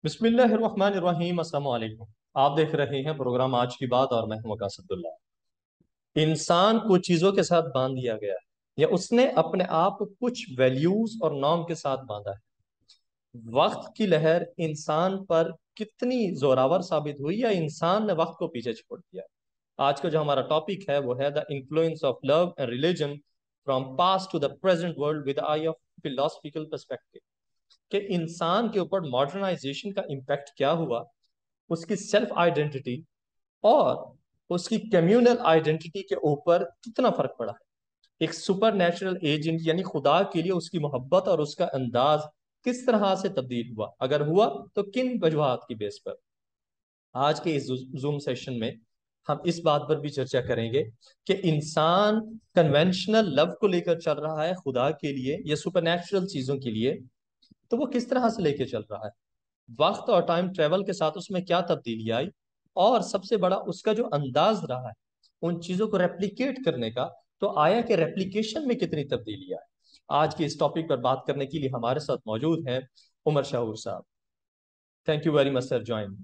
बिस्मिल्लाहिर्रहमानिर्रहीम। अस्सलाम वालेकुम। आप देख रहे हैं प्रोग्राम आज की बात और मैं हूं मकासदुल्लाह। इंसान कुछ चीजों के साथ बांध दिया गया है या उसने अपने आप को कुछ वैल्यूज और नॉर्म के साथ बांधा है। वक्त की लहर इंसान पर कितनी जोरावर साबित हुई या इंसान ने वक्त को पीछे छोड़ दिया। आज का जो हमारा टॉपिक है वो है the influence of love and religion from past to the present world with eye of philosophical perspective. कि इंसान के ऊपर मॉडर्नाइजेशन का इम्पैक्ट क्या हुआ, उसकी सेल्फ आइडेंटिटी और उसकी कम्युनल आइडेंटिटी के ऊपर कितना फर्क पड़ा है। एक सुपर नेचुरल एजेंट यानी खुदा के लिए उसकी मोहब्बत और उसका अंदाज किस तरह से तब्दील हुआ, अगर हुआ तो किन वजूहात की बेस पर। आज के इस जूम सेशन में हम इस बात पर भी चर्चा करेंगे कि इंसान कन्वेंशनल लव को लेकर चल रहा है खुदा के लिए या सुपरनैचुरल चीजों के लिए, तो वो किस तरह से लेके चल रहा है। वक्त और टाइम ट्रेवल के साथ उसमें क्या तब्दीली आई और सबसे बड़ा उसका जो अंदाज रहा है उन चीजों को रेप्लिकेट करने का, तो आया कि रेप्लिकेशन में कितनी तब्दीली आई। आज के इस टॉपिक पर बात करने के लिए हमारे साथ मौजूद हैं उमर शाहूर साहब। Thank you very much sir join.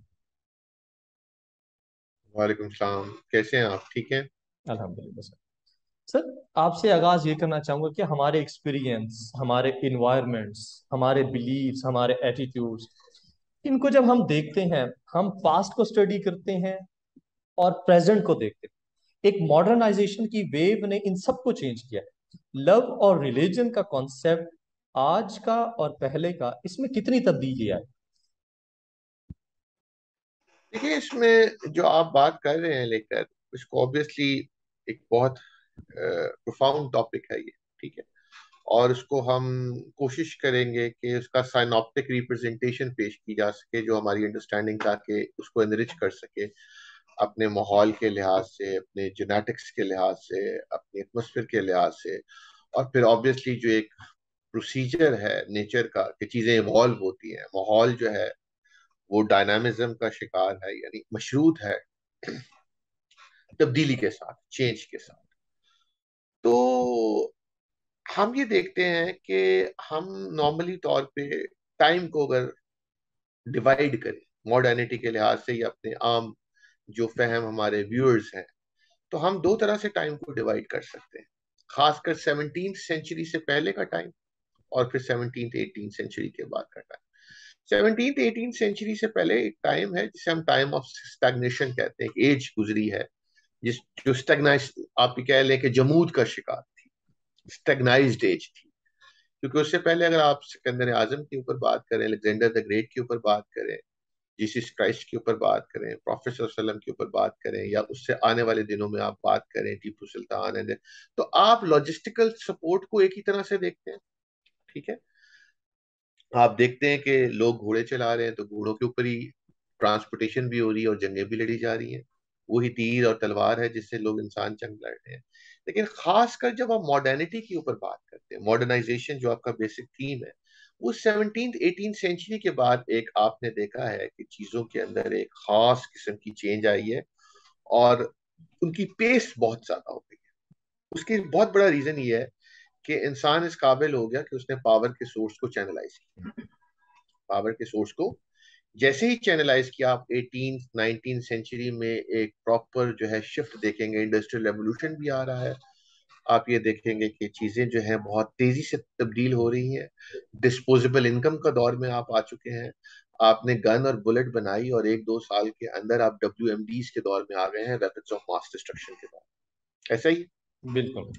वालेकुम सलाम। कैसे हैं आप? ठीक हैं? अल्हम्दुलिल्लाह सर। सर, आपसे आगाज ये करना चाहूंगा कि हमारे एक्सपीरियंस, हमारे इन्वायरमेंट्स, हमारे बिलीव्स, हमारे एटीट्यूड्स, इनको जब हम देखते हैं, हम पास्ट को स्टडी करते हैं और प्रेजेंट को देखते हैं। एक मॉडर्नाइजेशन की वेव ने इन सबको चेंज किया है। लव और रिलीजन का कॉन्सेप्ट आज का और पहले का, इसमें कितनी तब्दीली आई। देखिए, इसमें जो आप बात कर रहे हैं लेकर, इसको ऑब्वियसली एक बहुत प्रोफाउंड टॉपिक है ये। ठीक है। और उसको हम कोशिश करेंगे कि उसका साइनॉप्टिक रिप्रेजेंटेशन पेश की जा सके, जो हमारी अंडरस्टैंडिंग ताकि उसको एनरिच कर सके अपने माहौल के लिहाज से, अपने जेनेटिक्स के लिहाज से, अपने एटमोसफेयर के लिहाज से। और फिर ऑब्वियसली जो एक प्रोसीजर है नेचर का कि चीजें इवॉल्व होती हैं, माहौल जो है वो डायनामिज्म का शिकार है, यानी मशरूत है तब्दीली के साथ, चेंज के साथ। तो हम ये देखते हैं कि हम नॉर्मली तौर पे टाइम को अगर डिवाइड करें मॉडर्निटी के लिहाज से या अपने आम जो फहम हमारे व्यूअर्स हैं, तो हम दो तरह से टाइम को डिवाइड कर सकते हैं। खासकर 17th सेंचुरी से पहले का टाइम और फिर 17th 18th सेंचुरी के बाद का टाइम। 17th 18th सेंचुरी से पहले एक टाइम है जिसे हम टाइम ऑफ स्टैग्नेशन कहते हैं। एक एज गुजरी है जिस जो स्टैग्नाइज, आप ये कह लें कि जमूद का शिकार थी, स्टैग्नाइज्ड एज थी। क्योंकि उससे पहले अगर आप सिकंदर आजम के ऊपर बात करें, अलेक्जेंडर द ग्रेट के ऊपर बात करें, जीसस क्राइस्ट के ऊपर बात करें, प्रोफेट वसल्लम के ऊपर बात करें, या उससे आने वाले दिनों में आप बात करें टीपू सुल्तान है, तो आप लॉजिस्टिकल सपोर्ट को एक ही तरह से देखते हैं। ठीक है। आप देखते हैं कि लोग घोड़े चला रहे हैं तो घोड़ों के ऊपर ही ट्रांसपोर्टेशन भी हो रही है और जंगें भी लड़ी जा रही हैं। वही तीर और तलवार है जिससे लोग इंसान जंग लड़ रहे हैं। लेकिन खासकर जब आप मॉडर्निटी के ऊपर बात करते हैं, मॉडर्नाइजेशन जो आपका बेसिक थीम है, वो 17th 18th सेंचुरी के बाद एक आपने देखा है कि चीजों के अंदर एक खास किस्म की चेंज आई है और उनकी पेस बहुत ज्यादा हो गई है। उसकी बहुत बड़ा रीजन ये है कि इंसान इस काबिल हो गया कि उसने पावर के सोर्स को चैनलाइज किया। पावर के सोर्स को जैसे ही चैनलाइज किया, आप 18th 19th सेंचुरी में एक प्रॉपर जो है शिफ्ट देखेंगे। इंडस्ट्रियल रेवोल्यूशन भी आ रहा है। आप ये देखेंगे कि चीजें जो हैं बहुत तेजी से तब्दील हो रही हैं। डिस्पोजेबल इनकम का दौर में आप आ चुके हैं। आपने गन और बुलेट बनाई और एक दो साल के अंदर आप WMDs के दौर में आ गए हैं, वेपन्स ऑफ मास डिस्ट्रक्शन के दौर। ऐसा ही। बिल्कुल।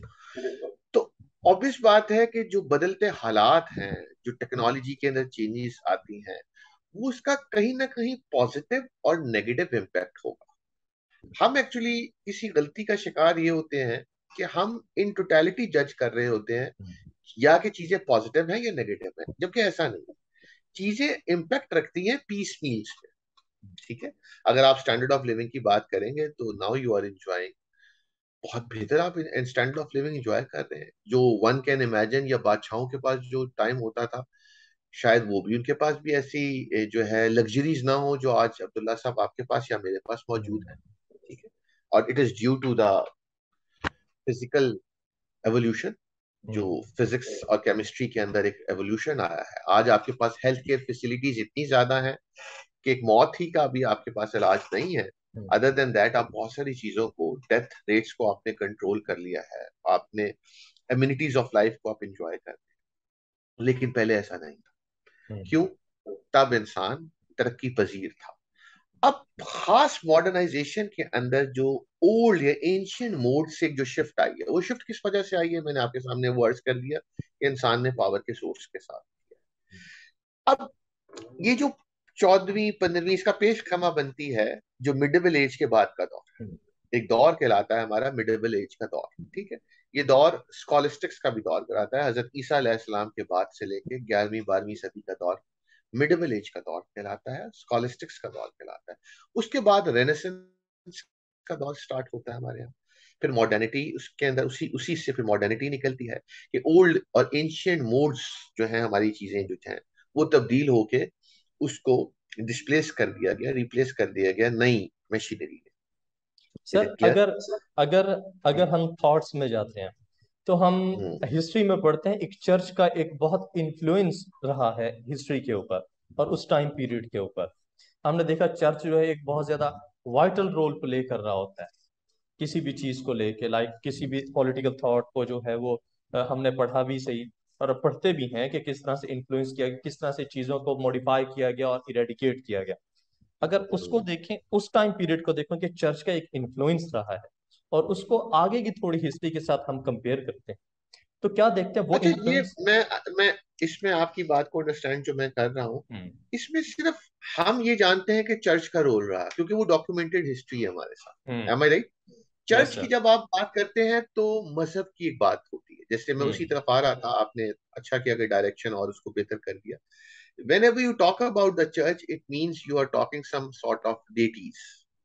तो ऑब्वियस बात है कि जो बदलते हालात हैं, जो टेक्नोलॉजी के अंदर चेंजेस आती हैं, वो उसका कहीं ना कहीं पॉजिटिव और नेगेटिव इम्पैक्ट होगा। हम एक्चुअली इसी गलती का शिकार ये होते हैं कि हम इन टोटलिटी जज कर रहे होते हैं, या कि चीजें पॉजिटिव हैं या नेगेटिव हैं, जबकि ऐसा नहीं है। चीजें इम्पैक्ट रखती हैं पीस मील्स पे। ठीक है। अगर आप स्टैंडर्ड ऑफ लिविंग की बात करेंगे तो नाउ यू आर एंजॉयिंग बहुत बेहतर, आप स्टैंडर्ड ऑफ लिविंग एंजॉय कर रहे हैं। जो वन कैन इमेजिन, या बादशाहों के पास जो टाइम होता था, शायद वो भी, उनके पास भी ऐसी जो है लग्जरीज ना हो जो आज अब्दुल्ला साहब आपके पास या मेरे पास मौजूद है। ठीक है। और it is due to the physical evolution. जो हम्म। फिजिक्स और केमिस्ट्री के अंदर एक एवोल्यूशन आया है। आज आपके पास हेल्थ केयर फैसिलिटीज इतनी ज्यादा हैं कि एक मौत ही का भी आपके पास इलाज नहीं है। हम्म। अदर देन दैट आप बहुत सारी चीजों को, डेथ रेट्स को आपने कंट्रोल कर लिया है, आपने एम्यूनिटीज ऑफ लाइफ को आप इंजॉय कर रहे हैं। लेकिन पहले ऐसा नहीं था। हम्म। क्यों? तब इंसान तरक्की पजीर था। अब खास मॉडर्नाइजेशन के अंदर जो ओल्ड या एंशियंट मोड से जो शिफ्ट आई है, वो शिफ्ट किस वजह से आई है मैंने आपके सामने वर्ड्स कर दिया कि इंसान ने पावर के सोर्स के साथ किया। अब ये जो 14वीं 15वीं इसका पेशखमा बनती है, जो मिडिवल एज के बाद का दौर, हम्म। एक दौर कहलाता है हमारा मिडिवल एज का दौर। ठीक है, ये दौर स्कॉलिस्टिक्स का भी दौर कहलाता है। हजरत ईसा अलैहिस्सलाम के बाद से लेके 11वीं 12वीं सदी का दौर मिडिवल एज का दौर कहलाता है, स्कॉलिस्टिक्स का दौर कहलाता है। उसके बाद रेनेसेंस का दौर स्टार्ट होता है हमारे यहाँ। फिर मॉडर्निटी उसके अंदर, उसी उसी से फिर मॉडर्निटी निकलती है कि ओल्ड और एंशियंट मोड्स जो हैं, हमारी चीजें जो हैं, वो तब्दील होके उसको डिस्प्लेस कर दिया गया, रिप्लेस कर दिया गया नई मशीनरी में। Is sir it clear? अगर अगर अगर हम थॉट्स में जाते हैं तो हम हम्म। हिस्ट्री में पढ़ते हैं एक चर्च का एक बहुत इन्फ्लुएंस रहा है हिस्ट्री के ऊपर और उस टाइम पीरियड के ऊपर। हमने देखा चर्च जो है एक बहुत ज्यादा वाइटल रोल प्ले कर रहा होता है किसी भी चीज को लेके, लाइक किसी भी पॉलिटिकल थॉट को जो है वो हमने पढ़ा भी सही और पढ़ते भी हैं कि किस तरह से इन्फ्लुएंस किया गया, किस तरह से चीजों को मॉडिफाई किया गया और इरेडिकेट किया गया। अगर उसको हम्म। देखें, उस टाइम पीरियड को देखें कि चर्च का एक इन्फ्लुएंस रहा है और उसको आगे की थोड़ी हिस्ट्री के साथ हम कंपेयर करते हैं तो क्या देखते हैं वो अच्छा, ये इन्फ्लुएंस। मैं इसमें आपकी बात को अंडरस्टैंड जो मैं कर रहा हूँ, हम्म। इसमें सिर्फ हम ये जानते हैं कि चर्च का रोल रहा, क्योंकि वो डॉक्यूमेंटेड हिस्ट्री है हमारे साथ। हम्म। M I right? Yes church की सर। जब आप बात करते हैं तो मजहब की एक बात होती है। जैसे मैं उसी हम्म। तरफ आ रहा था, आपने अच्छा किया कि डायरेक्शन और उसको बेहतर कर दिया। Whenever you talk about the church, it means you are talking some sort of deities,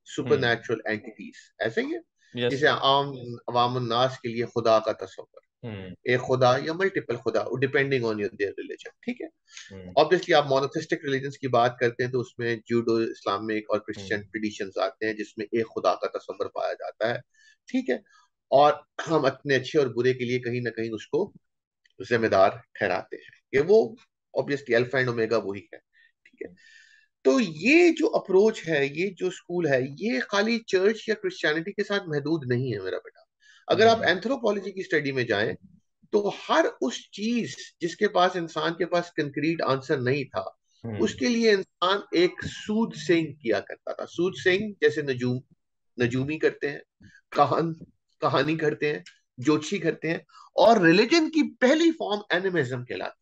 hmm. supernatural entities. ऐसे ही है। यस जैसे सर। आम अवाम नास के लिए खुदा का तस्वर, हम्म। एक खुदा या मल्टीपल खुदा, depending on your their religion. ठीक है। हम्म। ऑब्वियसली आप मोनोथिस्टिक रिलीजन्स की बात करते हैं तो उसमें जूडो इस्लामिक और क्रिश्चियन हम्म। ट्रेडिशंस आते हैं जिसमें एक खुदा का तस्वर पाया जाता है। ठीक है। और हम अपने अच्छे और बुरे के लिए कहीं ना कहीं उसको जिम्मेदार ठहराते हैं कि वो ऑब्वियसली अल्फा एंड ओमेगा वही है। ठीक है। तो ये जो अप्रोच है, ये जो स्कूल है, ये खाली चर्च या क्रिश्चियनिटी के साथ महदूद नहीं है मेरा बेटा। अगर आप हम्म। एंथ्रोपोलॉजी की स्टडी में जाएं तो हर उस चीज जिसके पास इंसान के पास कंक्रीट आंसर नहीं था, हम्म। उसके लिए इंसान एक सूद सिंग किया करता था। सूद सिंग जैसे नजूमी करते हैं, कहान कहानी करते हैं, जोशी करते हैं। और रिलीजन की पहली फॉर्म एनिमिज्म कहलाती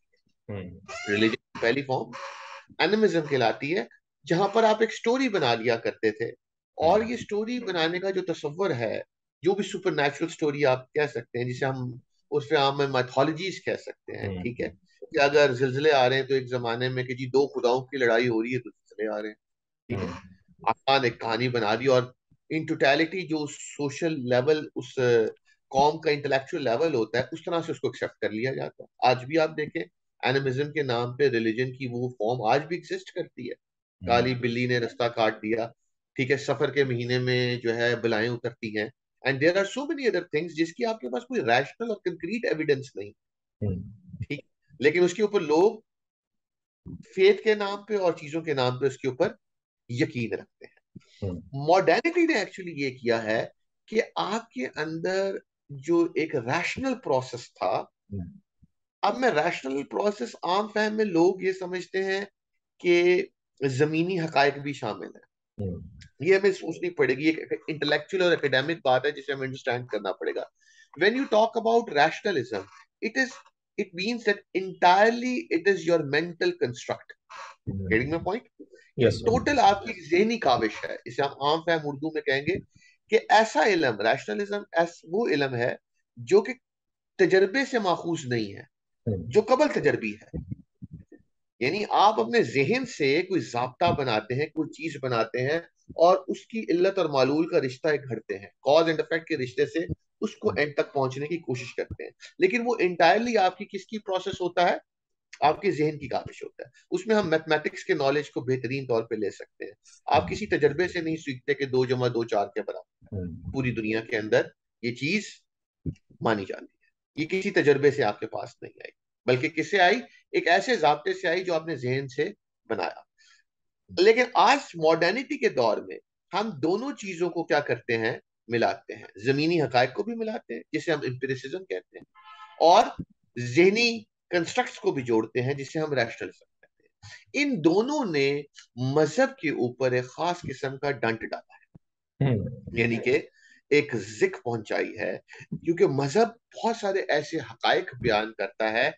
हम्म। है। रिलीजन की पहली फॉर्म एनिमिज्म कहलाती है, जहां पर आप एक स्टोरी बना लिया करते थे। और हम्म। ये स्टोरी बनाने का जो तस्वर है, जो भी सुपर नेचुरल स्टोरी आप कह सकते हैं, जिसे हम उस पे आम में मैथोलॉजीज कह सकते हैं। ठीक है, हम्म। कि अगर जिलजिले आ रहे हैं तो एक जमाने में कि जी दो खुदाओं की लड़ाई हो रही है तो जिलजिले आ रहे हैं। ठीक है। हम्म। आसान एक कहानी बना दी, और इन टोटलिटी जो सोशल लेवल, उस कॉम का इंटेलेक्चुअल लेवल होता है, उस तरह से उसको एक्सेप्ट कर लिया जाता है। आज भी आप देखें, एनिमिज्म के नाम पे रिलीजन की वो फॉर्म आज भी एग्जिस्ट करती है। काली हम्म। बिल्ली ने रास्ता काट दिया। ठीक है, सफर के महीने में जो है बलाएं उतरती हैं। And there are so many other things जिसकी आपके पास कोई रैशनल और कंक्रीट एविडेंस नहीं। हम्म। ठीक। लेकिन उसके ऊपर लोग फेथ के नाम पे और चीजों के नाम पे उसके ऊपर यकीन रखते हम्म। हैं। मॉडर्निटी ने एक्चुअली ये किया है कि आपके अंदर जो एक रैशनल प्रोसेस था, हम्म। अब मैं रैशनल प्रोसेस आम फहम में लोग ये समझते हैं कि जमीनी हकायक भी शामिल है। ये हमें सोचनी पड़ेगी, एक इंटेलेक्चुअल और एकेडमिक बात है जिसे हमें अंडरस्टैंड करना पड़ेगा। When you talk about rationalism, it is it means that entirely it is your mental construct. Getting my point? ये यस सर। टोटल आपकी जहनी काविश है। इसे हम आम फहम उर्दू में कहेंगे कि ऐसा इलम, रैशनलिज्म वो इलम है जो कि तजर्बे से माखूज नहीं है, जो कबल तजर्बी है। यानी आप अपने जहन से कोई जाब्ता बनाते हैं, कोई चीज बनाते हैं, और उसकी इल्लत और मालूल का रिश्ता एक घड़ते हैं, कॉज एंड इफेक्ट के रिश्ते से उसको एंड तक पहुंचने की कोशिश करते हैं। लेकिन वो इंटायरली आपकी किसकी प्रोसेस होता है? आपके जहन की काबिश होता है। उसमें हम मैथमेटिक्स के नॉलेज को बेहतरीन तौर पे ले सकते हैं। आप किसी तजर्बे से नहीं सीखते कि 2 + 2 4 के बराबर। हम्म। पूरी दुनिया के अंदर ये चीज मानी जाती है। ये किसी तजर्बे से आपके पास नहीं आई, बल्कि किससे आई? एक ऐसे ज़ाब्ते से आई जो आपने जहन से बनाया। लेकिन आज मॉडर्निटी के दौर में हम दोनों चीजों को क्या करते हैं, मिलाते हैं। जमीनी हकायक को भी मिलाते हैं जिसे हम एम्पिरिसिज्म कहते हैं, और जहनी कंस्ट्रक्ट्स को भी जोड़ते हैं जिसे हम रैशनलिज्म कहते हैं। इन दोनों ने मजहब के ऊपर एक खास किस्म का डंट डाला है, यानी कि एक जिक पहुंचाई है, क्योंकि मजहब बहुत सारे ऐसे हकायक बयान करता है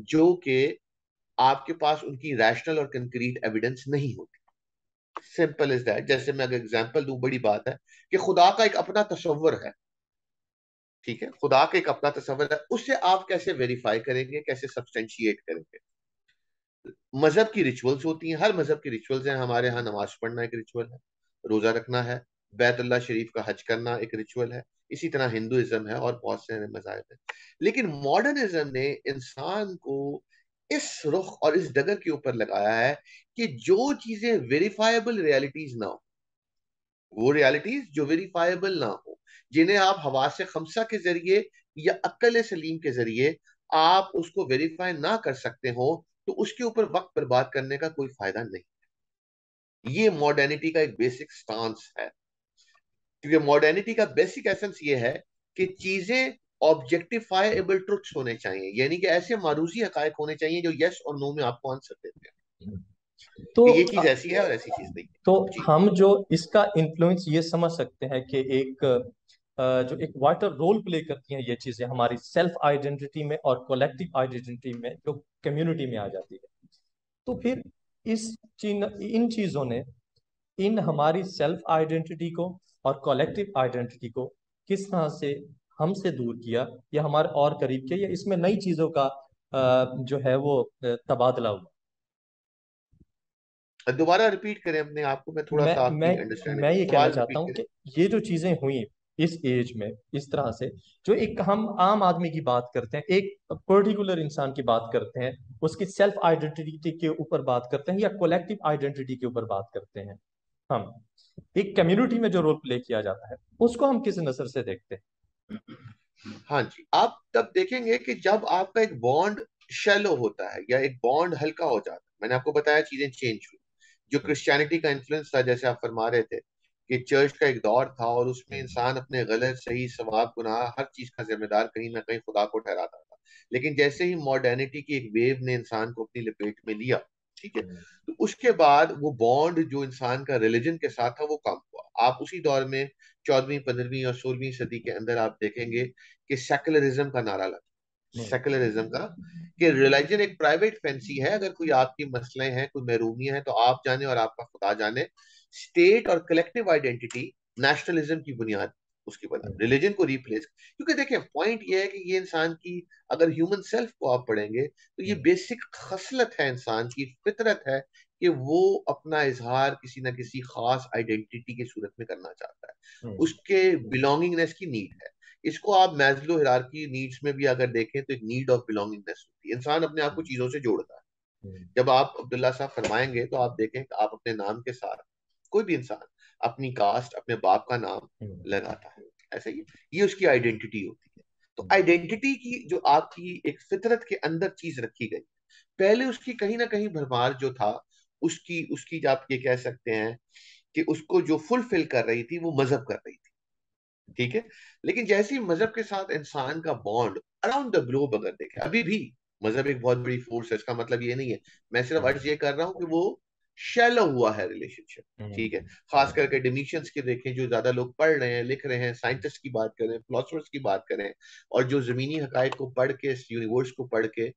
जो कि आपके पास उनकी रैशनल और कंक्रीट एविडेंस नहीं होती। Simple is that. जैसे मैं अगर एग्जांपल दूं, बड़ी बात है कि खुदा का एक अपना तस्वर है, ठीक है, खुदा का एक अपना तस्वर है, उसे आप कैसे वेरीफाई करेंगे, कैसे सब्सटेंशिएट करेंगे? मजहब की रिचुअल्स होती हैं, हर मजहब की रिचुअल्स हैं। हमारे यहाँ नमाज पढ़ना एक रिचुअल है, रोजा रखना है, बैतुल्लाह शरीफ का हज करना एक रिचुअल है, इसी तरह हिंदुइज्म है और बहुत से मजाहब हैं। लेकिन मॉडर्निज्म ने इंसान को इस रुख और इस डगर के ऊपर लगाया है कि जो चीजें वेरीफाइबल रियलिटीज ना हो, वो रियलिटीज जो वेरीफाइबल ना हो, जिन्हें आप हवास खमसा के जरिए या अक्ल सलीम के जरिए आप उसको वेरीफाई ना कर सकते हो, तो उसके ऊपर वक्त बर्बाद करने का कोई फायदा नहीं। ये मॉडर्निटी का एक बेसिक स्टांस है, क्योंकि मॉडर्निटी का बेसिक एसेंस ये है कि चीजें ऑब्जेक्टिफाइबल ट्रुथ्स होने चाहिए, यानी कि ऐसे मारूजी हकायक होने चाहिए जो यस और नो में आपको आंसर देते हैं तो कि ये चीज ऐसी है और ऐसी चीज नहीं तो है। जी। हम जो इसका इन्फ्लुएंस ये समझ सकते हैं कि एक जो एक वाइटल रोल प्ले करती हैं ये चीजें हमारी सेल्फ आइडेंटिटी में और कलेक्टिव आइडेंटिटी में, जो कम्युनिटी में आ जाती है। तो फिर इस इन चीजों ने इन हमारी सेल्फ आइडेंटिटी को और कलेक्टिव आइडेंटिटी को किस तरह से हमसे दूर किया या हमारे और करीब किया, या इसमें नई चीजों का जो है वो तबादला हुआ। दोबारा रिपीट करें अपने आप को, मैं थोड़ा मैं सा मैं आपकी अंडरस्टैंडिंग मैं में, ये कहना सवाल चाहता रिपीट हूँ करें। कि ये जो चीजें हुई इस एज में इस तरह से, जो एक हम आम आदमी की बात करते हैं, एक पर्टिकुलर इंसान की बात करते हैं, उसकी सेल्फ आइडेंटिटी के ऊपर बात करते हैं या कलेक्टिव आइडेंटिटी के ऊपर बात करते हैं, हम एक कम्युनिटी में जो रोल प्ले किया जाता है उसको हम किस नजर से देखते हैं। हाँ जी, आप तब देखेंगे कि जब आपका एक बॉन्ड शैलो होता है या एक बॉन्ड हल्का हो जाता है। मैंने आपको बताया चीजें चेंज हुई। जो क्रिश्चियनिटी का इन्फ्लुएंस था, जैसे आप फरमा रहे थे कि चर्च का एक दौर था और उसमें इंसान अपने गलत सही सवाब गुनाह हर चीज का जिम्मेदार कहीं ना कहीं खुदा को ठहराता था। लेकिन जैसे ही मॉडर्निटी की एक वेव ने इंसान को अपनी लपेट में लिया, ठीक है, तो उसके बाद वो बॉन्ड जो इंसान का रिलीजन के साथ था वो कम हुआ। आप उसी दौर में 14वीं 15वीं और 16वीं सदी के अंदर आप देखेंगे कि सेकुलरिज्म का नारा लगा। सेकुलरिज्म का, कि रिलीजन एक प्राइवेट फैंसी है, अगर कोई आपकी मसले हैं, कोई महरूमियां हैं, तो आप जाने और आपका खुदा जाने। स्टेट और कलेक्टिव आइडेंटिटी नेशनलिज्म की बुनियाद उसकी बना, रिलीजन को रिप्लेस। क्योंकि देखिए पॉइंट ये है कि ये इंसान की, अगर ह्यूमन सेल्फ को आप पढ़ेंगे तो ये बेसिक खसलत है, इंसान की फितरत है कि वो अपना इजहार किसी ना किसी खास आइडेंटिटी की सूरत में करना चाहता है। उसके बिलोंगिंगनेस की नीड है। इसको आप मैस्लो हिरार्की नीड्स में भी अगर देखें तो एक नीड ऑफ बिलोंगिंगनेस होती है। इंसान अपने आप को चीजों से जोड़ता है। जब आप अब्दुल्ला साहब फरमाएंगे तो आप देखें कि आप अपने नाम के साथ, कोई भी इंसान अपनी कास्ट, अपने बाप का नाम लगाता है, ऐसे ही ये उसकी आइडेंटिटी होती है। तो आइडेंटिटी की जो आपकी एक फितरत के अंदर चीज रखी गई, पहले उसकी कहीं ना कहीं भरमार जो था, उसकी उसकी जो आप ये कह सकते हैं कि उसको जो फुलफिल कर रही थी वो मजहब कर रही थी, ठीक है। लेकिन जैसे ही मजहब के साथ इंसान का बॉन्ड अराउंड द ग्लोब अगर देखें, अभी भी मजहब एक बहुत बड़ी फोर्स है, इसका मतलब ये नहीं है, मैं सिर्फ अर्ज ये कर रहा हूं कि वो शैलो हुआ है रिलेशनशिप, ठीक है। खास करके एकेडमिशियंस के देखें, जो ज्यादा लोग पढ़ रहे हैं, लिख रहे हैं, साइंटिस्ट की बात करें, फिलोसफर्स की बात करें, और जो जमीनी हकायक को पढ़ के, इस यूनिवर्स को पढ़ के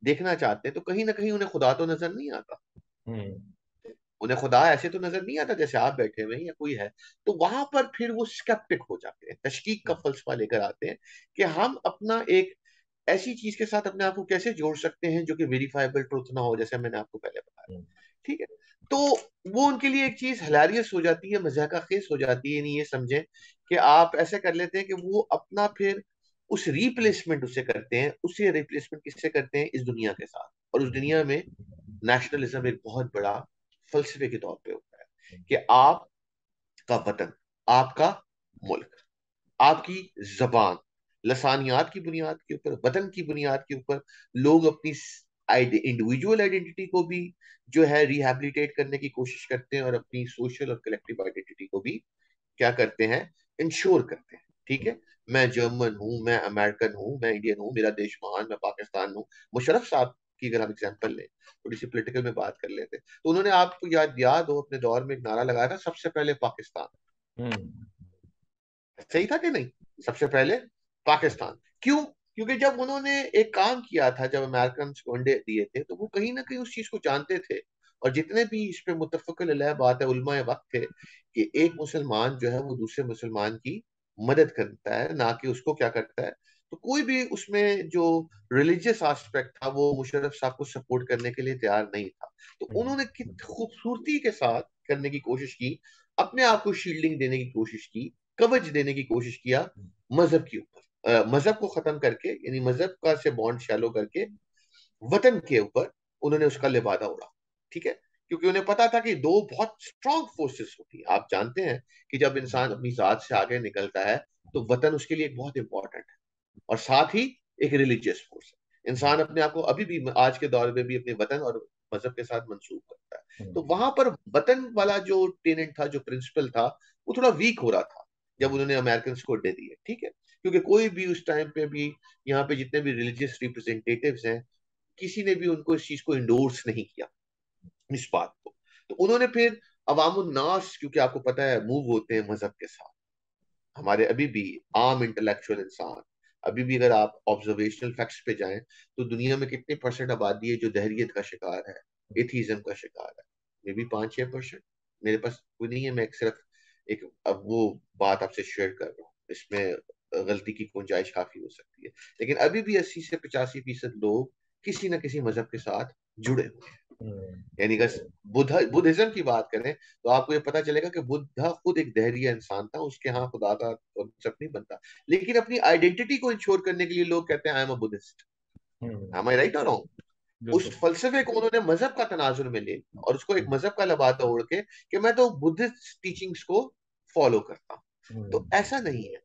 देखना चाहते हैं, तो कहीं ना कहीं उन्हें खुदा तो नजर नहीं आता। उन्हें खुदा ऐसे तो नजर नहीं आता जैसे आप बैठे हुए हैं या कोई है। तो वहां पर फिर वो स्केप्टिक हो जाते हैं, तशकीक का फलसफा लेकर आते हैं कि हम अपना एक ऐसी चीज के साथ अपने आप को कैसे जोड़ सकते हैं जो कि वेरीफाइबल ट्रुथ ना हो, जैसे मैंने आपको पहले बताया, ठीक है। तो वो उनके लिए एक चीज हिलारियस हो जाती है, मजाका खेज हो जाती है। नहीं, ये समझें कि आप ऐसे कर लेते हैं कि वो अपना फिर उस रिप्लेसमेंट उससे करते हैं। उससे रिप्लेसमेंट किससे करते हैं? इस दुनिया के साथ। और उस दुनिया में नेशनलिज्म एक बहुत बड़ा फलसफे के तौर पे होता है कि आपका वतन, आपका मुल्क, आपकी जबान, लसानियात की बुनियाद के ऊपर, वतन की बुनियाद के ऊपर लोग अपनी इंडिविजुअल आइडेंटिटी को भी जो है रिहैबिलिटेट करने की कोशिश करते हैं, और अपनी सोशल और कलेक्टिव आइडेंटिटी को भी क्या करते हैं, इंश्योर करते हैं। ठीक है, मैं जर्मन हूं, मैं अमेरिकन हूं, मैं इंडियन हूं, मेरा देश महान, मैं पाकिस्तान हूं। मुशर्रफ साहब की अगर हम एग्जांपल लें, थोड़ी सी पॉलिटिकल में बात कर लेते हैं, तो उन्होंने, आपको याद याद हो, अपने दौर में एक नारा लगाया था, सबसे पहले पाकिस्तान। हम्म। सही था कि नहीं? सबसे पहले पाकिस्तान। क्यों? क्योंकि जब उन्होंने एक काम किया था, जब अमेरिकन को अंडे दिए थे, तो वो कहीं ना कहीं उस चीज को जानते थे। और जितने भी इस पे मुत्तफिक अलैह बात है, उलमाए वक्त थे, कि एक मुसलमान जो है वो दूसरे मुसलमान की मदद करता है, ना कि उसको क्या करता है। तो कोई भी उसमें जो रिलीजियस एस्पेक्ट था, वो मुशर्रफ साहब को सपोर्ट करने के लिए तैयार नहीं था। तो उन्होंने कित खूबसूरती के साथ करने की कोशिश की, अपने आप को शील्डिंग देने की कोशिश की, कवच देने की कोशिश किया मजहब के ऊपर, मजहब को खत्म करके, यानी मजहब का से बॉन्ड शैलो करके वतन के ऊपर उन्होंने उसका लिबादा उड़ा। ठीक है, क्योंकि उन्हें पता था कि दो बहुत स्ट्रांग फोर्सेस होती हैं। आप जानते हैं कि जब इंसान अपनी जात से आगे निकलता है, तो वतन उसके लिए बहुत इंपॉर्टेंट है, और साथ ही एक रिलीजियस फोर्स है। इंसान अपने आप को अभी भी, आज के दौर में भी, अपने वतन और मजहब के साथ मंसूब करता है। तो वहां पर वतन वाला जो टेनेंट था, जो प्रिंसिपल था, वो थोड़ा वीक हो रहा था जब उन्होंने अमेरिकन को अड्डे दिए। ठीक है, क्योंकि कोई भी उस टाइम पे भी, यहाँ पे जितने भी रिलीजियस रिप्रेजेंटेटिव्स हैं, किसी ने भी उनको इस चीज को इंडोर्स नहीं किया, इस बात को। तो उन्होंने फिर अवामुन नास, क्योंकि आपको पता है, मूव होते हैं मजहब के साथ। हमारे अभी भी आम इंटेलेक्चुअल इंसान, अभी भी अगर आप ऑब्जर्वेशनल फैक्ट्स पे जाएं, तो दुनिया में कितने परसेंट आबादी है जो दहरियत का शिकार है, एथीज्म का शिकार है? May be 5-6%। मेरे पास कोई नहीं है, मैं एक सिर्फ एक अब वो बात आपसे शेयर कर रहा हूँ, इसमें गलती की गुंजाइश काफी हो सकती है। लेकिन अभी भी 80 से 85% लोग किसी न किसी मजहब के साथ जुड़े हुए हैं। यानी कि बुद्धिज्म की बात करें, तो आपको ये पता चलेगा कि बुद्धा खुद एक दहरिया इंसान था, उसके यहाँ खुदा का कॉन्सेप्ट नहीं बनता। लेकिन अपनी आइडेंटिटी को इंश्योर करने के लिए लोग कहते हैं, I am a Buddhist. Am I right और रॉन्ग? उस बिल्कुल। फलसफे को उन्होंने मजहब का तनाजुर में ले, और उसको एक मजहब का लबादा ओढ़ के, कि मैं तो बुद्धिस्ट टीचिंग्स को फॉलो करता हूं। तो ऐसा नहीं है।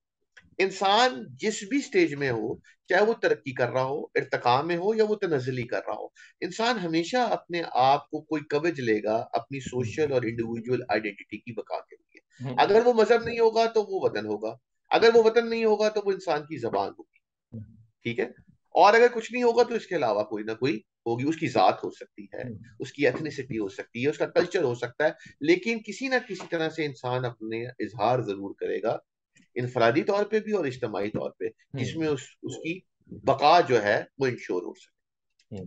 इंसान जिस भी स्टेज में हो, चाहे वो तरक्की कर रहा हो, इर्तिका में हो, या वो तनज़्ज़ुली कर रहा हो, इंसान हमेशा अपने आप को कोई कवच लेगा अपनी सोशल और इंडिविजुअल आइडेंटिटी की बका के लिए। अगर वो मजहब नहीं होगा तो वो वतन होगा, अगर वो वतन नहीं होगा तो वो इंसान की जबान होगी। ठीक है, और अगर कुछ नहीं होगा तो इसके अलावा कोई ना कोई होगी। उसकी जात हो सकती है, उसकी एथनिसिटी हो सकती है, उसका कल्चर हो सकता है, लेकिन किसी ना किसी तरह से इंसान अपने इजहार जरूर करेगा, इनफरादी तौर पे भी और इज्तमाही तौर पे, जिसमें उसकी बका जो है वो इंश्योर हो सके।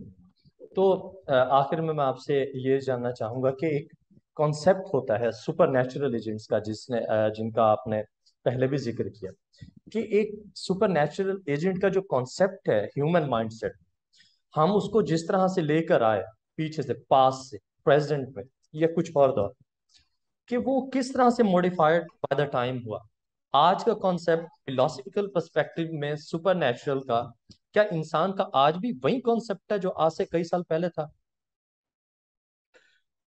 तो आखिर में मैं आपसे ये जानना चाहूंगा कि एक कॉन्सेप्ट होता है सुपर नेचुरल एजेंट्स का, जिनका आपने पहले भी जिक्र किया, कि एक सुपर नेचुरल एजेंट का जो कॉन्सेप्ट है, ह्यूमन माइंडसेट, हम उसको जिस तरह से लेकर आए, पीछे से, पास से, प्रेजेंट में, या कुछ और दौर, कि वो किस तरह से मॉडिफाइड बाय द टाइम हुआ। आज का कॉन्सेप्ट फिलोसफिकल पर्सपेक्टिव में सुपर नेचुरल का, क्या इंसान का आज भी वही कॉन्सेप्ट है जो आज से कई साल पहले था?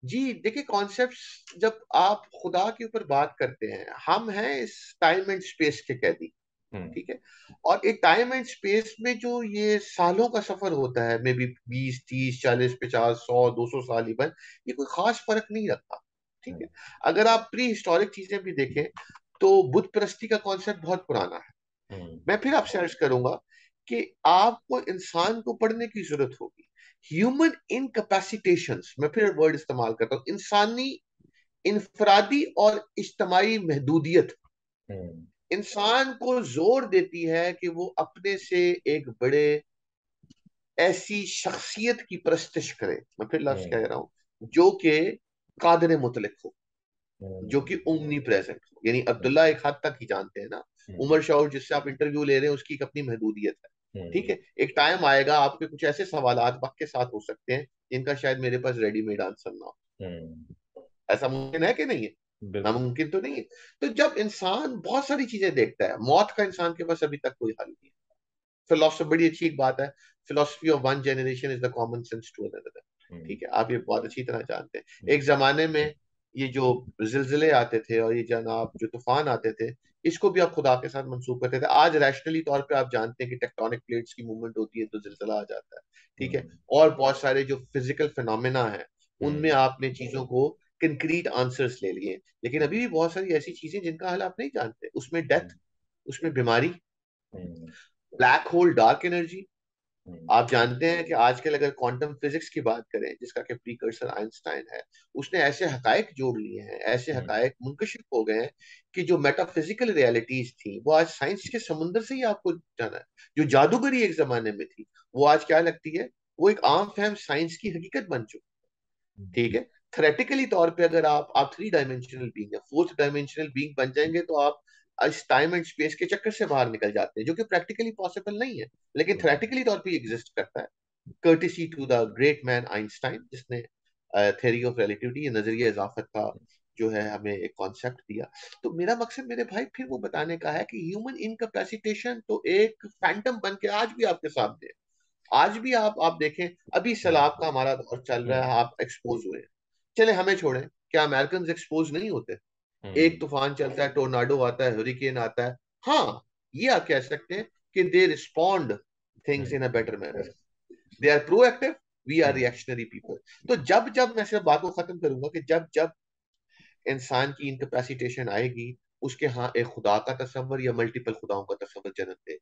जी देखिए, कॉन्सेप्ट्स, जब आप खुदा के ऊपर बात करते हैं, हम हैं इस टाइम एंड स्पेस के कैदी। हम्म। ठीक है, और एक टाइम एंड स्पेस में जो ये सालों का सफर होता है, मे बी 20, 30, 40, 50, 100, 200 साल इवन, ये कोई खास फर्क नहीं रखता। ठीक है, अगर आप प्री हिस्टोरिक चीजें भी देखें, तो बुत परस्ती का कॉन्सेप्ट बहुत पुराना है। हम्म। मैं फिर आपसे अर्ज करूंगा कि आपको इंसान को पढ़ने की जरूरत होगी। ह्यूमन इनकैपेसिटेशंस, मैं फिर वर्ड इस्तेमाल करता हूं, इंसानी इनफरादी और इज्तमाही महदूदियत हम्म। इंसान को जोर देती है कि वो अपने से एक बड़े ऐसी शख्सियत की परस्तिश करे। मैं फिर लफ्ज कह रहा हूं, जो कि कादर मुतलक हो, जो कि ओमनी प्रेजेंट हो। यानी अब्दुल्ला एक हद तक ही जानते हैं ना, उमर शौर जिससे आप इंटरव्यू ले रहे हैं, उसकी एक अपनी महदूदियत है। ठीक है, एक टाइम आएगा आपके कुछ ऐसे सवालात वक्त के साथ हो सकते हैं जिनका शायद मेरे पास रेडीमेड आंसर ना हो। ऐसा मुमकिन है कि नहीं है? बिल्कुल। नामुमकिन तो नहीं है। तो जब इंसान बहुत सारी चीजें देखता है, मौत का इंसान के पास अभी तक कोई हल नहीं है। फिलोसफी, बड़ी अच्छी एक बात है, philosophy of one generation is the common sense to another. ठीक है, आप ये बहुत अच्छी तरह जानते हैं। एक जमाने में ये जो जिलजिले आते थे और ये जनाब जो तूफान आते थे, इसको भी आप खुदा के साथ मंसूब करते थे। आज रैशनली तौर पे आप जानते हैं कि टेक्टोनिक प्लेट्स की मूवमेंट होती है तो जिलजिला आ जाता है, ठीक है। हम्म। और बहुत सारे जो फिजिकल फिनोमेना है उनमें हम्म। आपने चीजों को कंक्रीट आंसर्स ले लिए, लेकिन अभी भी बहुत सारी ऐसी चीजें जिनका हल आप नहीं जानते, उसमें डेथ, उसमें बीमारी, हम्म। Black hole, dark energy. हम्म। आप जानते हैं कि आजकल अगर क्वांटम फिजिक्स की बात करें, जिसका कि प्रीकर्सर आइंस्टाइन है, उसने ऐसे हकायक जोड़ लिए हैं, ऐसे हम्म। हकायक मुंकशिफ हो गए हैं कि जो मेटाफिजिकल रियलिटीज थी वो आज साइंस के समुंदर से ही आपको जाना है। जो जादूगरी एक जमाने में थी वो आज क्या लगती है, वो एक आम फहम साइंस की हकीकत बन चुकी हम्म। है, ठीक है। थ्योरेटिकली तौर पे अगर आप थ्री डायमेंशनल बीइंग या फोर्थ डायमेंशनल बीइंग बन जाएंगे तो आप इस टाइम एंड स्पेस के चक्कर से बाहर निकल जाते हैं, जो कि प्रैक्टिकली पॉसिबल नहीं है, लेकिन हम्म। थ्योरेटिकली तौर पे एग्जिस्ट करता है। Courtesy to the great man Einstein, जिसने थ्योरी ऑफ रिलेटिविटी, नजरिया इजाफत का जो है हमें एक कॉन्सेप्ट दिया। तो मेरा मकसद मेरे भाई फिर वो बताने का है कि ह्यूमन इनकैपेसिटेशन तो एक फैंटम बन के आज भी आपके सामने है। आज भी आप देखें, अभी सैलाब का हमारा दौर चल रहा है, हम्म। आप एक्सपोज हुए हैं। चले हमें छोड़ें, क्या अमेरिकन एक्सपोज नहीं होते? हम्म। एक तूफान चलता है, टोर्नाडो आता है, हरिकेन आता है, हाँ, ये आप कह सकते हैं कि they respond things in a better manner, they are proactive, we are hmm. Reactionary people. तो जब जब मैं सिर्फ बात को खत्म करूंगा कि जब जब इंसान की इनकैपेसिटेशन आएगी, उसके यहाँ एक खुदा का तस्वर या मल्टीपल खुदाओं का तस्वर जन्म दे,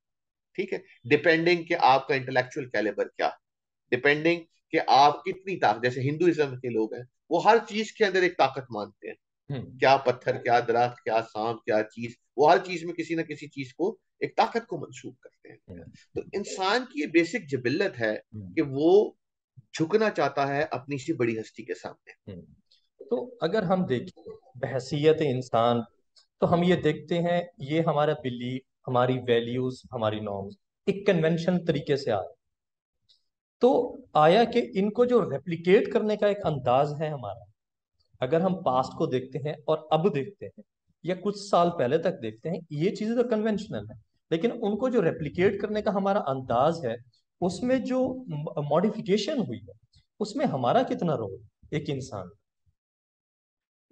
ठीक है। डिपेंडिंग कि आपका इंटेलेक्चुअल कैलिबर क्या, डिपेंडिंग कि आप कितनी ताकत, जैसे हिंदुइज्म के लोग हैं, वो हर चीज के अंदर एक ताकत मानते हैं। हम्म। क्या पत्थर, क्या दरख्त, क्या सांप, क्या चीज, वो हर चीज में किसी ना किसी चीज को, एक ताकत को मंसूब करते हैं। हम्म। तो इंसान की ये बेसिक जिबिल्लत है हम्म। कि वो झुकना चाहता है अपनी सी बड़ी हस्ती के सामने। हम्म। तो अगर हम देखें बहसीयत इंसान, तो हम ये देखते हैं ये हमारा बिलीफ, हमारी वैल्यूज, हमारी नॉर्म्स एक कन्वेंशन तरीके से आ रहे। तो आया कि इनको जो रेप्लिकेट करने का एक अंदाज है हमारा, अगर हम पास्ट को देखते हैं और अब देखते हैं या कुछ साल पहले तक देखते हैं, ये चीजें तो कन्वेंशनल है, लेकिन उनको जो रेप्लिकेट करने का हमारा अंदाज है, उसमें जो मॉडिफिकेशन हुई है, उसमें हमारा कितना रोल एक इंसान।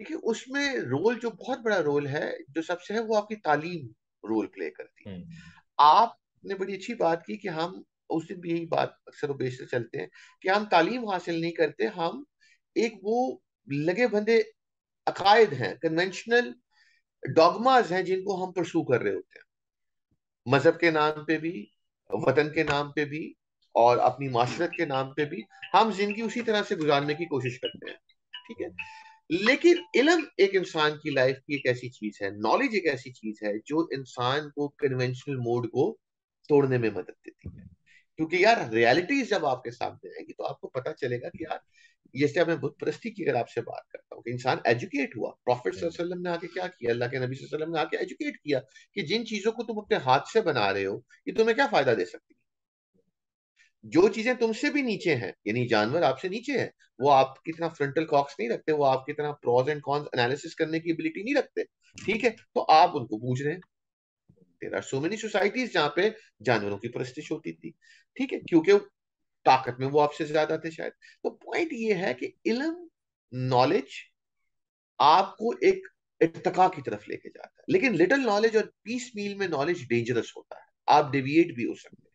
देखिए, उसमें रोल, जो बहुत बड़ा रोल है, जो सबसे है, वो आपकी तालीम रोल प्ले करती है। हम्म। आपने बड़ी अच्छी बात की कि हम उस दिन भी यही बात अक्सर बेशतर चलते हैं कि हम तालीम हासिल नहीं करते, हम एक वो लगे बंधे अकायद हैं, कन्वेंशनल डॉगमाज हैं, जिनको हम परसू कर रहे होते हैं, मजहब के नाम पे भी, वतन के नाम पे भी, और अपनी माशरत के नाम पे भी। हम जिंदगी उसी तरह से गुजारने की कोशिश करते हैं, ठीक है। लेकिन इल्म एक इंसान की लाइफ की एक ऐसी चीज है, नॉलेज एक ऐसी चीज है जो इंसान को कन्वेंशनल मोड को तोड़ने में मदद देती है। क्योंकि यार रियलिटीज जब आपके सामने आएगी तो आपको पता चलेगा कि यार, जैसे अब मैं बुत परस्ती की अगर आपसे बात करता हूँ कि इंसान एजुकेट हुआ, प्रॉफिट सल्लल्लाहु अलैहि वसल्लम ने आके क्या किया, अल्लाह के नबी सल्लल्लाहु अलैहि वसल्लम ने आके एजुकेट किया कि जिन चीजों को तुम अपने हाथ से बना रहे हो, ये तुम्हें क्या फायदा दे सकती है। जो चीजें तुमसे भी नीचे हैं, यानी जानवर आपसे नीचे है, वो आपकी तरह फ्रंटल कॉर्क्स नहीं रखते, वो आपकी तरह प्रोज एंड कॉन्स एनालिसिस करने की एबिलिटी नहीं रखते, ठीक है। तो आप उनको पूछ रहे हैं। There are so many societies जहाँ पे जानवरों की परस्तिश होती थी, ठीक है, क्योंकि ताकत में वो आपसे ज्यादा थे शायद। तो पॉइंट ये है कि इल्म, नॉलेज आपको एक इर्तिका की तरफ लेके जाता है, लेकिन लिटिल नॉलेज और पीस मील में नॉलेज डेंजरस होता है, आप डेविएट भी हो सकते हैं।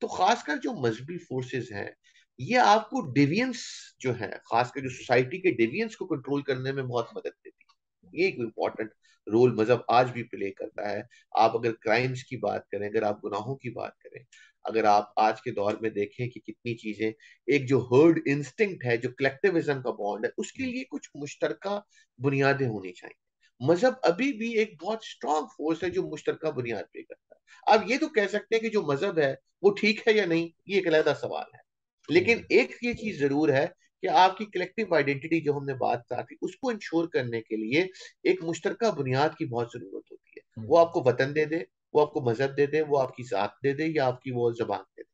तो खासकर जो मजहबी फोर्सेस हैं, ये आपको डेवियंस जो है, खासकर जो सोसाइटी के डेवियंस को कंट्रोल करने में बहुत मदद देती है। ये एक इंपॉर्टेंट रोल मजहब आज भी प्ले करता है। आप अगर क्राइम्स की बात करें, अगर आप गुनाहों की बात करें, अगर आप आज के दौर में देखें कि कितनी चीजें, एक जो हर्ड इंस्टिंक्ट है, जो कलेक्टिविज्म का बॉन्ड है, उसके लिए कुछ मुश्तरका बुनियादें होनी चाहिए। मजहब अभी भी एक बहुत स्ट्रांग फोर्स है जो मुश्तरका बुनियाद पे करता है। अब ये तो कह सकते हैं कि जो मजहब है वो ठीक है या नहीं, ये एक अलग सवाल है। लेकिन एक ये चीज जरूर है कि आपकी कलेक्टिव आइडेंटिटी जो हमने बात की, उसको इंश्योर करने के लिए एक मुश्तरका बुनियाद की बहुत जरूरत होती है। वो आपको वतन दे दे, वो आपको मजहब दे दे, वो आपकी जात दे दे, या आपकी वो जबान दे दे,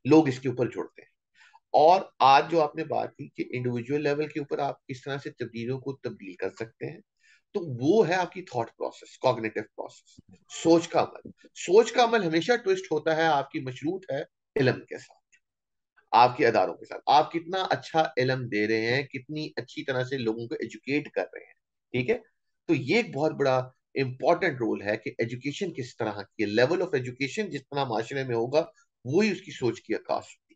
लोग इसके ऊपर जुड़ते हैं। और आज जो आपने बात की कि इंडिविजुअल लेवल के ऊपर आप किस तरह से तब्दीलियों को तब्दील कर सकते हैं, तो वो है आपकी थॉट प्रोसेस, कॉग्निटिव प्रोसेस, सोच का अमल। सोच का अमल हमेशा ट्विस्ट होता है, आपकी मशरूत है इल्म के साथ। आपके अदारों के साथ आप कितना अच्छा इल्म दे रहे हैं, कितनी अच्छी तरह से लोगों को एजुकेट कर रहे हैं। ठीक है। तो ये एक बहुत बड़ा इंपॉर्टेंट रोल है कि एजुकेशन किस तरह की, लेवल ऑफ एजुकेशन जिस तरह माशरे में होगा, वही उसकी सोच की आकाश होगी।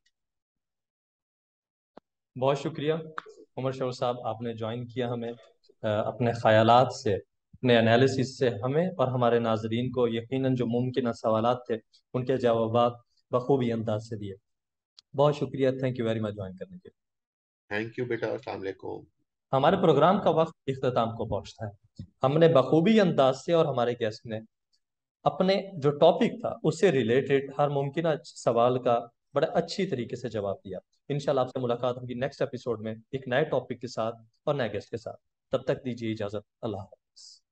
बहुत शुक्रिया उमर शोर साहब, आपने ज्वाइन किया हमें, अपने ख्यालात से, अपने एनालिसिस से हमें और हमारे नाजरीन को यकीनन जो मुमकिन सवालात थे उनके जवाब बखूबी अंदाज से दिए। बहुत शुक्रिया, thank you very much join करने के लिए। थैंक यू बेटा, अस्सलाम वालेकुम। हमारे प्रोग्राम का वक्त इख्तिताम को पहुंचता है। हमने बखूबी अंदाज से और हमारे गेस्ट ने अपने जो टॉपिक था उससे रिलेटेड हर मुमकिन सवाल का बड़ा अच्छी तरीके से जवाब दिया। इंशाल्लाह आपसे मुलाकात होगी नेक्स्ट एपिसोड में एक नए टॉपिक के साथ और नए गेस्ट के साथ। तब तक दीजिए इजाजत। अल्लाह हाफ़िज़।